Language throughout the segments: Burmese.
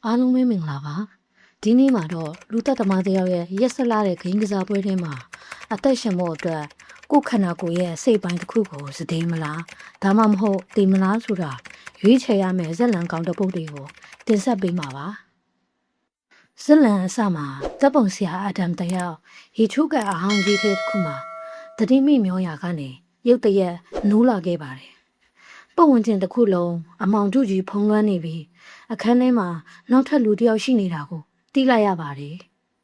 အားလုံးပဲမင်္ဂလာပါဒီနေ့မှာတော့လူသက်သမားတယောက်ရဲ့ရက်ဆက်လာတဲ့ဂိမ်းကစားပွဲထဲမှာအသက်ရှင်ဖို့အတွက်ကိုယ်ခန္ဓာကိုယ်ရဲ့စိတ်ပိုင်းတစ်ခုကိုစည်မလားဒါမှမဟုတ်တည်မလားဆိုတာရွေးချယ်ရမယ့်ဇက်လန်ကောင်တပုတ်တွေကိုတင်ဆက်ပေးမှာပါဇက်လန်အစမှာတပ်ပုံဆရာအဒမ်တယောက်ရေချိုးကအဟောင်းကြီးတစ်ခုမှာတတိမိမျောရာကနေရုတ်တရက်နိုးလာခဲ့ပါတယ်ပတ်ဝန်းကျင်တစ်ခုလုံးအမောင်ကျကြီးဖုံးလွှမ်းနေပြီးအခန်းထဲမှာနောက်ထပ်လူတစ်ယောက်ရှိနေတာကိုသိလိုက်ရပါတယ်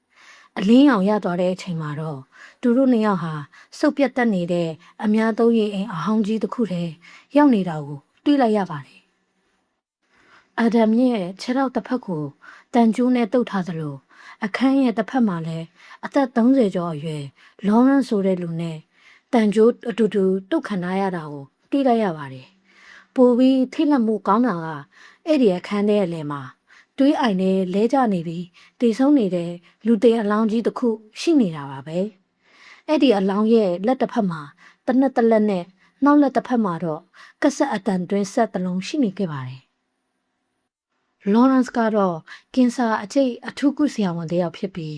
။အလင်းရောင်ရသွားတဲ့အချိန်မှာတော့သူတို့နှစ်ယောက်ဟာစုပ်ပြတ်တက်နေတဲ့အများသုံးရင်အိမ်အဟောင်းကြီးတစ်ခုထဲရောက်နေတာကိုတွေ့လိုက်ရပါတယ်။အာဒမ်ရဲ့ခြေထောက်တစ်ဖက်ကိုတန်ကျိုးနဲ့တုပ်ထားသလိုအခန်းရဲ့တစ်ဖက်မှာလည်းအသက်30ကျော်အရွယ်လောရန့်ဆိုတဲ့လူနဲ့တန်ကျိုးအတူတူတုတ်ခံထားရတာကိုတွေ့လိုက်ရပါတယ်။ပိုပြီးထိတ်လန့်မှုကောင်းတာကအဲ့ဒီအခန်းထဲအလယ်မှာတွေးအိုင်နဲ့လဲကျနေပြီးတေဆုံးနေတဲ့လူတေအလောင်းကြီးတစ်ခုရှိနေတာပါပဲအဲ့ဒီအလောင်းရဲ့လက်တစ်ဖက်မှာတနက်တစ်လက်နဲ့နောက်လက်တစ်ဖက်မှာတော့ကက်ဆက်အတန်တွင်းဆက်တစ်လုံးရှိနေခဲ့ပါတယ်လော်ရန့်စ်ကတော့ကင်ဆာအကျိတ်အထူးကုဆရာဝန်တစ်ယောက်ဖြစ်ပြီး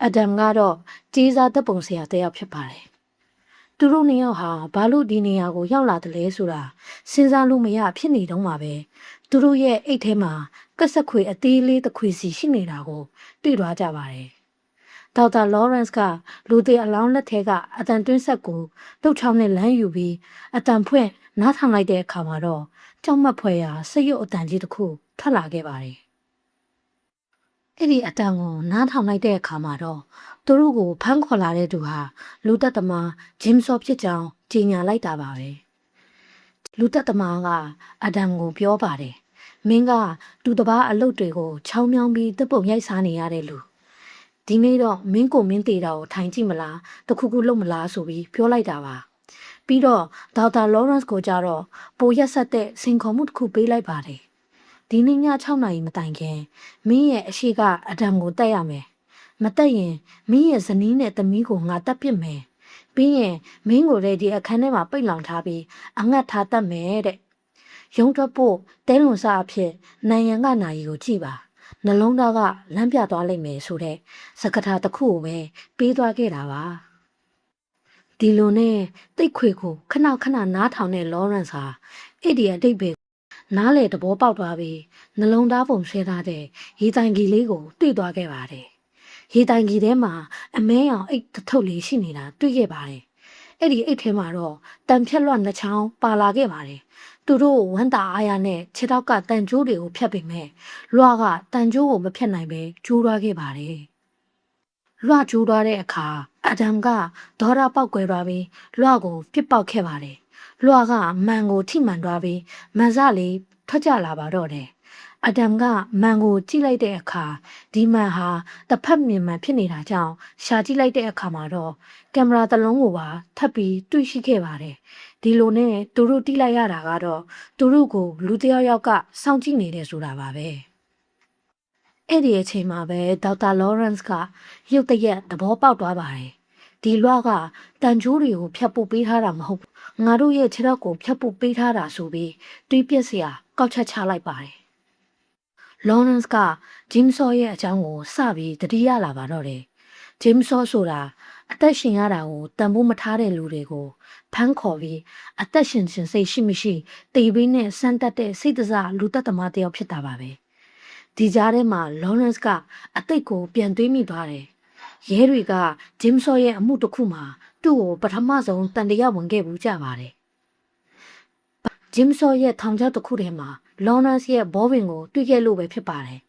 အဒမ်ကတော့ကြီးစားတပ်ပုံဆရာတစ်ယောက်ဖြစ်ပါတယ်သူတို့နှစ်ယောက်ဟာဘာလို့ဒီနေရာကိုရောက်လာတယ်လဲဆိုတာစဉ်းစားလို့မရဖြစ်နေတော့မှာပဲသူတို့ရဲ့အိတ်ထဲမှာကက်ဆက်ခွေအသေးလေးတစ်ခွေစီရှိနေတာကိုတွေ့သွားကြပါတယ်ဒေါက်တာလော်ရန့်စ်ကလူသေးအလောင်းလက်ထဲကအတန်တွင်းဆက်ကိုလှုပ်ချောင်းနဲ့လမ်းယူပြီးအတန်ဖွင့်နားထောင်လိုက်တဲ့အခါမှာတော့ကြောက်မက်ဖွယ်ရာစိတ်ရုပ်အတန်ကြီးတစ်ခုထွက်လာခဲ့ပါတယ်အဲ့ဒီအတန်ကိုနားထောင်လိုက်တဲ့အခါမှာတော့သူတို့ကိုဖမ်းခေါ်လာတဲ့သူဟာလူသက်သမားဂျင်းဆော့ဖြစ်ကြောင်းကြေညာလိုက်တာပါပဲလူသက်သမားကအဒမ်ကိုပြောပါတယ်မင်းကသူတစ်ပါးအလုပ်တွေကိုချောင်းမြောင်းပြီးတပ်ပုံရိုက်စားနေရတဲ့လူဒီနေ့တော့မင်းကိုမင်းတေတာကိုထိုင်ကြည့်မလားတခုခုလုပ်မလားဆိုပြီးပြောလိုက်တာပါပြီးတော့ဒေါက်တာလော်ရန့်စ်ကိုကြတော့ပိုရက်ဆက်တဲ့စင်ခေါ်မှုတစ်ခုပေးလိုက်ပါတယ်ဒီနေ့ည6နာရီမတိုင်ခင်မင်းရဲ့အရှိကအဒမ်ကိုတက်ရမယ်မတက်ရင်မင်းရဲ့ဇနီးနဲ့သမီးကိုငါတက်ပစ်မယ်ပြီးရင်မင်းကိုလည်းဒီအခန်းထဲမှာပိတ်လောင်ထားပြီးအငတ်ထားတတ်မယ်တဲ့ရုံးထွက်ဖို့တဲလွန်စားအဖြစ်နိုင်ရန်ကနိုင်ကိုကြည့်ပါနှလုံးသားကလမ်းပြသွားလိမ့်မယ်ဆိုတဲ့စကားထားတစ်ခုကိုပဲပေးသွားခဲ့တာပါဒီလိုနဲ့တိတ်ခွေကိုခဏနားထောင်တဲ့လော်ရန့်စ်ဟာအဲ့ဒီအတိတ်ပဲနားလေသဘောပေါက်သွားပြီးနှလုံးသားပုံဆွဲထားတဲ့ရေတိုင်ကြီးလေးကိုတွေ့သွားခဲ့ပါတယ်ရေတိုင်ကြီးထဲမှာအမဲရောင်အိတ်တစ်ထုပ်လေးရှိနေတာတွေ့ခဲ့ပါတယ်အဲ့ဒီအိတ်ထဲမှာတော့တန်ဖြက်လွှတ်နှချောင်းပါလာခဲ့ပါတယ်သူတို့ဝမ်းတာအားရနဲ့ခြေထောက်ကတန်ကြိုးတွေကိုဖြတ်ပေမဲ့လွှကတန်ကြိုးကိုမဖြတ်နိုင်ပဲကျိုးသွားခဲ့ပါတယ်လွှကျိုးသွားတဲ့အခါအဒမ်ကဒေါရပေါက်ကွဲသွားပြီးလွှကိုပြစ်ပေါက်ခဲ့ပါတယ်လွှကမန်ကိုထိမှန်သွားပြီးမန်စလေးထွက်ကြလာပါတော့တယ်အဒမ်ကမန်ကိုကြည့်လိုက်တဲ့အခါဒီမန်ဟာတစ်ဖက်မြင်မှန်ဖြစ်နေတာကြောင့်ရှာကြည့်လိုက်တဲ့အခါမှာတော့ကင်မရာတစ်လုံးကိုပါထပ်ပြီးတွေ့ရှိခဲ့ပါတယ်ဒီလိုနဲ့သူတို့တိလိုက်ရတာကတော့သူတို့ကိုလူတစ်ယောက်ကစောင့်ကြည့်နေတယ်ဆိုတာပါပဲအဲ့ဒီအချိန်မှာပဲဒေါက်တာလော်ရန့်စ်ကရုတ်တရက်သဘောပေါက်သွားပါတယ်ဒီလွှကတန်ချိုးတွေကိုဖျက်ပုတ်ပေးထားတာမဟုတ်ဘူးငါတို့ရဲ့ခြေထောက်ကိုဖျက်ပုတ်ပေးထားတာဆိုပြီးတွေးပြက်စရာကောက်ချက်ချလိုက်ပါတယ်လော်ရန့်စ်ကဂျင်းဆော့ရဲ့အကြောင်းကိုစပြီးတတိယလာပါတော့တယ်ဂျင်းဆော့ဆိုတာအသက်ရှင်ရတာကိုတန်ဖိုးမထားတဲ့လူတွေကိုဖမ်းခေါ်ပြီးအသက်ရှင်စိတ်ရှိမရှိတေးပြီးနဲ့စမ်းတက်တဲ့စိတ်တစားလူသက်သမားတယောက်ဖြစ်တာပါပဲဒီကြားထဲမှာလော်ရန့်စ်ကအသိကိုပြန်တွေးမိသွားတယ်ရဲတွေကဂျင်းဆော့ရဲ့အမှုတစ်ခုမှာသူ့ကိုပထမဆုံးတန်တရားဝင်ခဲ့ဘူးကြပါတယ်ဂျင်းဆော့ရဲ့ထောင်ချောက်တစ်ခုထဲမှာလော်ရန့်စ်ရဲ့ဘောဝင်ကိုတွေ့ခဲ့လို့ပဲဖြစ်ပါတယ်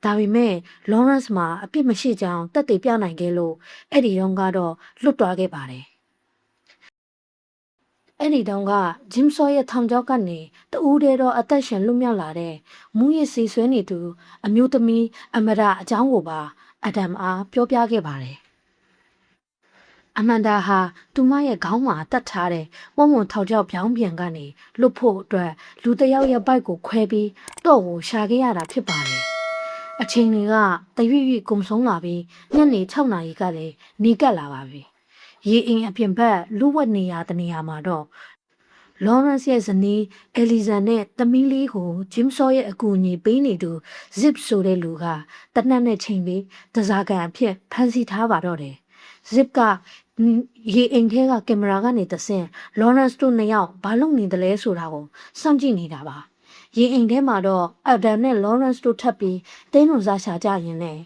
ဒါပေမဲ့လော်ရန့်စ်မှာအပြစ်မရှိကြောင်းတက်တည်ပြနိုင်ခဲ့လို့အဲ့ဒီတော့ကတော့လွတ်သွားခဲ့ပါတယ်အဲ့ဒီတော့ကဂျင်းဆော့ရဲ့ထောင်ချောက်ကနေတူးတဲတော့အသက်ရှင်လွတ်မြောက်လာတဲ့မူးယစ်စီဆွဲနေသူအမျိုးသမီးအမရာအကြောင်းကိုပါအဒမ်အားပြောပြခဲ့ပါတယ်အမန်ဒါဟာသူမရဲ့ခေါင်းမှာတတ်ထားတဲ့ဝုံဝုံထောက်ချောက်ပြောင်းပြန်ကနေလွတ်ဖို့အတွက်လူတစ်ယောက်ရဲ့ဘိုက်ကိုခွဲပြီးတော့ကိုရှာခဲ့ရတာဖြစ်ပါတယ်အချိန်တွေကတရွေ့ရွေ့ကုံဆုံးလာပြီးညနေ6နာရီကလည်းနေကပ်လာပါပြီရေအိမ်အပြင်ဘက်လူဝက်နေရတဲ့နေရာမှာတော့ လော်ရန့်စ်ရဲ့ဇနီးအယ်လီဇာနဲ့သမီးလေးကိုဂျင်းဆော့ရဲ့အကူအညီပေးနေသူ zip ဆိုတဲ့လူကတနက်နဲ့ချိန်ပြီးတစားကန်အဖြစ်ဖမ်းဆီးထားပါတော့တယ်။ zip ကရေအိမ်ထဲကကင်မရာကနေတဆင့်လော်ရန့်စ်တို့နှစ်ယောက်ဘာလုပ်နေတယ်လဲဆိုတာကိုစောင့်ကြည့်နေတာပါ။ရေအိမ်ထဲမှာတော့အဒမ်နဲ့လော်ရန့်စ်တို့ထပ်ပြီးတင်းလွန်စားရှာကြရင်နဲ့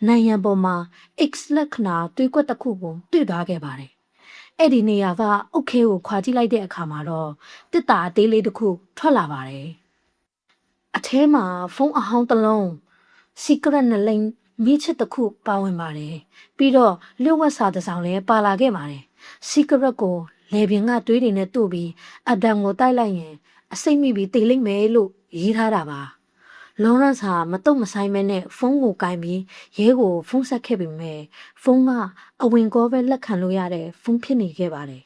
နိုင်ရန်ပေါ်မှာ X လက္ခဏာတွေးကွက်တစ်ခုကိုတွေ့သွားခဲ့ပါတယ်။အဲ့ဒီနေရာကအုတ်ခဲကိုခွာကြည့်လိုက်တဲ့အခါမှာတော့တစ်တာအသေးလေးတစ်ခုထွက်လာပါတယ်။အထဲမှာဖုန်းအဟောင်းတစ်လုံး secret နဲ့လိမ်မိချစ်တစ်ခုပါဝင်ပါတယ်။ပြီးတော့လျှို့ဝှက်စာတစ်စောင်လည်းပါလာခဲ့ပါတယ်။ secret ကိုလေပြင်းကသွေးတွေနဲ့တို့ပြီးအဒမ်ကိုတိုက်လိုက်ရင်အစိမ့်မိပြီးတေလိမ့်မယ်လို့ရေးထားတာပါ။လော်ရန့်စ်ဟာမတုတ်မဆိုင်မဲနဲ့ဖုန်းကိုကင်ပြီးရဲကိုဖုန်းဆက်ခဲ့ပေမဲ့ဖုန်းကအဝင်ကောပဲလက်ခံလို့ရတဲ့ဖုန်းဖြစ်နေခဲ့ပါတယ်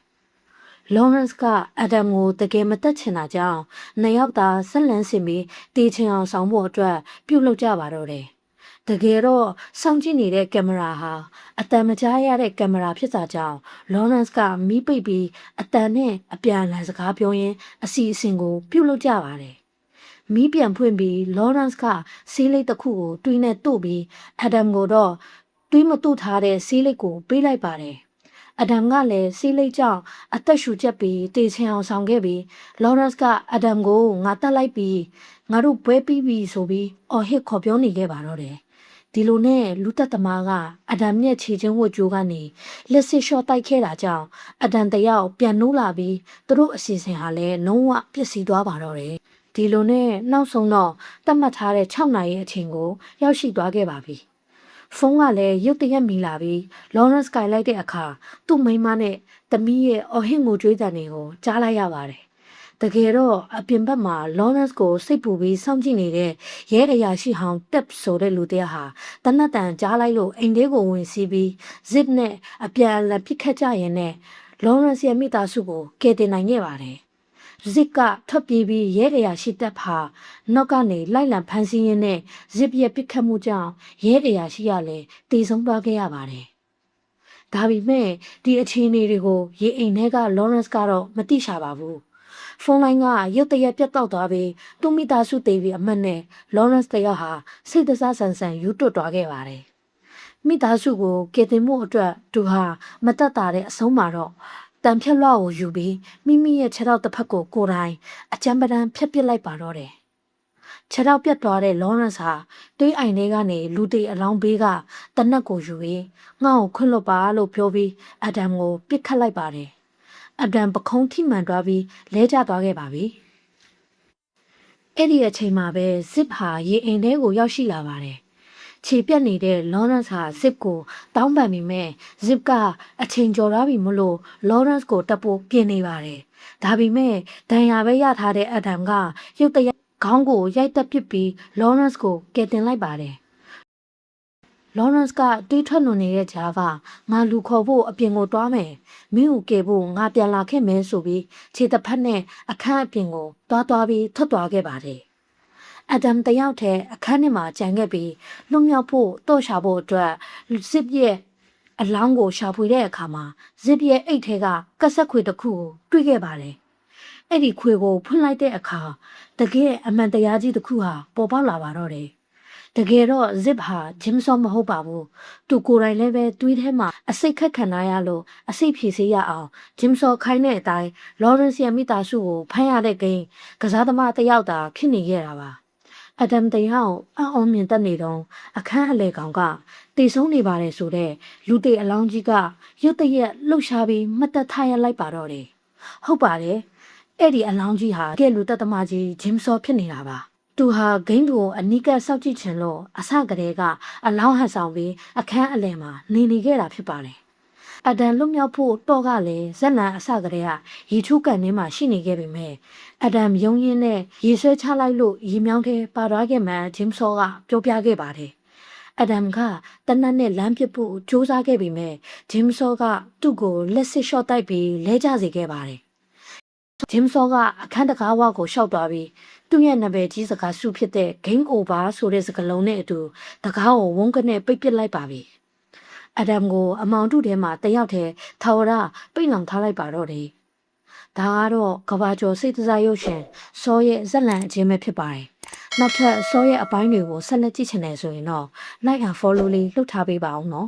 ။လော်ရန့်စ်ကအဒမ်ကိုတကယ်မတက်ချင်တာကြောင့်နှစ်ယောက်သာဆက်လန်းစင်ပြီးတေချင်အောင်ဆောင်ဖို့အတွက်ပြုတ်လောက်ကြပါတော့တယ်။တကယ်တော့စောင့်ကြည့်နေတဲ့ကင်မရာဟာအတန်မကြားရတဲ့ကင်မရာဖြစ်တာကြောင့်လော်ရန့်စ်ကမီးပိတ်ပြီးအတန်နဲ့အပြန်အလှန်စကားပြောရင်းအစီအစဉ်ကိုပြုတ်လောက်ကြပါတယ်။မီးပြန်ဖွင့်ပြီးလော်ရန့်စ်ကဆေးလိပ်တစ်ခုကိုတွင်းနဲ့တို့ပြီးအဒမ်ကိုတော့တွင်းမတို့ထားတဲ့ဆေးလိပ်ကိုပေးလိုက်ပါတယ်။အဒမ်ကလည်းဆေးလိပ်ကြောင့်အသက်ရှူချက်ပြီးတေချင်အောင်ဆောင်ခဲ့ပြီးလော်ရန့်စ်ကအဒမ်ကိုငါတက်လိုက်ပြီးငါတို့ဘွဲပြီးပြီဆိုပြီးအော်ဟစ်ခေါ်ပြောနေခဲ့ပါတော့တယ်။ဒီလိုနဲ့လူသက်သမားကအဒမ်ရဲ့ခြေချင်းဝတ်ကြိုးကနေလက်စစ်လျှော့တိုက်ခဲ့တာကြောင့်အဒမ်တယောက်ပြန်နိုးလာပြီးသူတို့အစီအစဉ်ဟာလည်းလုံးဝပျက်စီးသွားပါတော့တယ်။ဒီလိုနဲ့နောက်ဆုံးတော့တတ်မှတ်ထားတဲ့6နာရီအချိန်ကိုရောက်ရှိသွားခဲ့ပါပြီ။ဖုန်းကလည်းရုတ်တရက်မိလာပြီးလော်ရန့်စ်ကိုင်လိုက်တဲ့အခါသူ့မိန်းမနဲ့သမီးရဲ့အော်ဟစ်ငိုကြွေးသံတွေကိုကြားလိုက်ရပါတယ်။တကယ်တော့အပြင်ဘက်မှာလော်ရန့်စ်ကိုစိတ်ပူပြီးစောင့်ကြည့်နေတဲ့ရဲအရာရှိဟောင်းတက်ဆိုတဲ့လူတစ်ယောက်ဟာတနတ်တန်ကြားလိုက်လို့အိမ်ထဲကိုဝင်စီးပြီး zip နဲ့အပြန်အလှန်ပစ်ခတ်ကြရင်နဲ့လော်ရန့်စ်ရဲ့မိသားစုကိုကယ်တင်နိုင်ခဲ့ပါတယ်။ zip ကထွက်ပြေးပြီးရဲအရာရှိတက်ဟာနောက်ကနေလိုက်လံဖမ်းဆီးရင်းနဲ့ zip ရဲ့ပစ်ခတ်မှုကြောင့်ရဲအရာရှိကလည်းတေဆုံးသွားခဲ့ရပါတယ်။ဒါပေမဲ့ဒီအခြေအနေတွေကိုရေအိမ်ထဲကလော်ရန့်စ်ကတော့မသိရှာပါဘူး။ဖုန်းလိုင်းကရုတ်တရက်ပြတ်တောက်သွားပြီးသူ့မိသားစုတေးပြီးအမှတ်နဲ့လော်ရန့်စ်တယောက်ဟာစိတ်တစားဆန်ဆန်ယူတွတ်သွားခဲ့ပါတယ်။မိသားစုကိုကယ်တင်မှုအတွက်သူဟာမတက်တာတဲ့အဆုံးမှာတော့တန်ဖြတ်လွှာကိုယူပြီးမိမိရဲ့ခြေထောက်တစ်ဖက်ကိုကိုယ်တိုင်အကြမ်းပတမ်းဖြတ်ပစ်လိုက်ပါတော့တယ်။ခြေထောက်ပြတ်သွားတဲ့လော်ရန့်စ်ဟာတွေးအိုင်ထဲကနေလူတေအလောင်းဘေးကတနက်ကိုယူပြီးငှောက်ကိုခွင့်လွတ်ပါလို့ပြောပြီးအဒမ်ကိုပစ်ခတ်လိုက်ပါတယ်။အဒမ်ပခုံးထိမှန်သွားပြီးလဲကျသွားခဲ့ပါပြီ။အဲ့ဒီအချိန်မှာပဲ zip ဟာရေအိမ်ထဲကိုရောက်ရှိလာပါတယ်။ခြေပြက်နေတဲ့လော်ရန့်စ်ဟာ zip ကိုတောင်းပန်မိမဲ့ zip ကအချိန်ကျော်သွားပြီမလို့လော်ရန့်စ်ကိုတပ်ဖို့ပြင်နေပါတယ်။ဒါပေမဲ့ဒဏ်ရာပဲရထားတဲ့အဒမ်ကရုတ်တရက်ခေါင်းကိုရိုက်တက်ပစ်ပြီးလော်ရန့်စ်ကိုကယ်တင်လိုက်ပါတယ်။လော်ရန့်စ်ကတွေးထွက်လွန်နေတဲ့ကြားကငါလူခေါ်ဖို့အပြင်ကိုတွားမယ်မင်းကိုကယ်ဖို့ငါပြန်လာခဲ့မယ်ဆိုပြီးခြေတစ်ဖက်နဲ့အခန်းအပြင်ကိုတွားပြီးထွက်သွားခဲ့ပါတယ်။အဒမ်တယောက်တည်းအခန်းထဲမှာကြံခဲ့ပြီးလွတ်မြောက်ဖို့တော့ရှာဖို့အတွက် zip ရဲ့အလောင်းကိုရှာဖွေတဲ့အခါမှာ zip ရဲ့အိတ်ထဲကကက်ဆက်ခွေတစ်ခုကိုတွေ့ခဲ့ပါတယ်။အဲ့ဒီခွေကိုဖွင့်လိုက်တဲ့အခါတကယ်အမှန်တရားကြီးတစ်ခုဟာပေါ်ပေါက်လာပါတော့တယ်။တကယ်တော့ zip ဟာဂျင်းစောမဟုတ်ပါဘူး။သူကိုယ်တိုင်လည်းပဲတွေးထဲမှာအစိတ်ခက်ခံရလို့အစိတ်ဖြေစေးရအောင်ဂျင်းစောခိုင်းတဲ့အတိုင်းလော်ရန့်စ်ရဲ့မိသားစုကိုဖမ်းရတဲ့ကိန်းကစားသမားတစ်ယောက်သာဖြစ်နေခဲ့တာပါ။အဒမ်တယောက်အံ့ဩမြင်တတ်နေတော့အခန်းအလဲကောင်ကတေဆုံးနေပါတယ်ဆိုတဲ့လူတေအလောင်းကြီးကရုတ်တရက်လှုပ်ရှားပြီးမတ်တက်ထားရလိုက်ပါတော့တယ်။ဟုတ်ပါတယ်။အဲ့ဒီအလောင်းကြီးဟာကဲလူတက်သမားကြီးဂျင်းစောဖြစ်နေတာပါ။သူဟာဂိမ်းကိုအနီးကပ်စောင့်ကြည့်ချင်လို့အစကတည်းကအလောင်းဟန်ဆောင်ပြီးအခန်းအလဲမှာနေခဲ့တာဖြစ်ပါတယ်။အဒမ်လွတ်မြောက်ဖို့တော့ကလည်းဇက်လန်အစကတည်းကရေချိုးကန်ထဲမှာရှိနေခဲ့ပေမဲ့အဒမ်ယုံရင်းနဲ့ရေဆွဲချလိုက်လို့ရေမြောင်းထဲပါသွားခဲ့မှဂျင်းစောကပြောပြခဲ့ပါတယ်။အဒမ်ကတနတ်နဲ့လမ်းပစ်ဖို့ကြိုးစားခဲ့ပေမဲ့ဂျင်းစောကသူ့ကိုလက်စစ်လျှော့တိုက်ပြီးလဲကျစေခဲ့ပါတယ်။ဂျင်းစောကအခန်းတကားဝါကိုရှောက်သွားပြီးသူ့ရဲ့နံပါတ်ကြီးစကားစုဖြစ်တဲ့ game over ဆိုတဲ့စကားလုံးနဲ့အတူတကားကိုဝုန်းကနေပိတ်ပစ်လိုက်ပါပြီ။အဒမ်ကိုအမောင်တုထဲမှာတယောက်တည်းထာဝရပိတ်လောင်ထားလိုက်ပါတော့တယ် ဒါကတော့ကဘာကျော်စိတ်တစားရုပ်ရှင်စောရဲ့ဇက်လန်အချင်းပဲဖြစ်ပါတယ်နောက်ထပ်စောရဲ့အပိုင်းတွေကိုဆက်လက်ကြည့်ချင်တယ်ဆိုရင်တော့ like and follow လေးလှုပ်ထားပေးပါအောင်နော်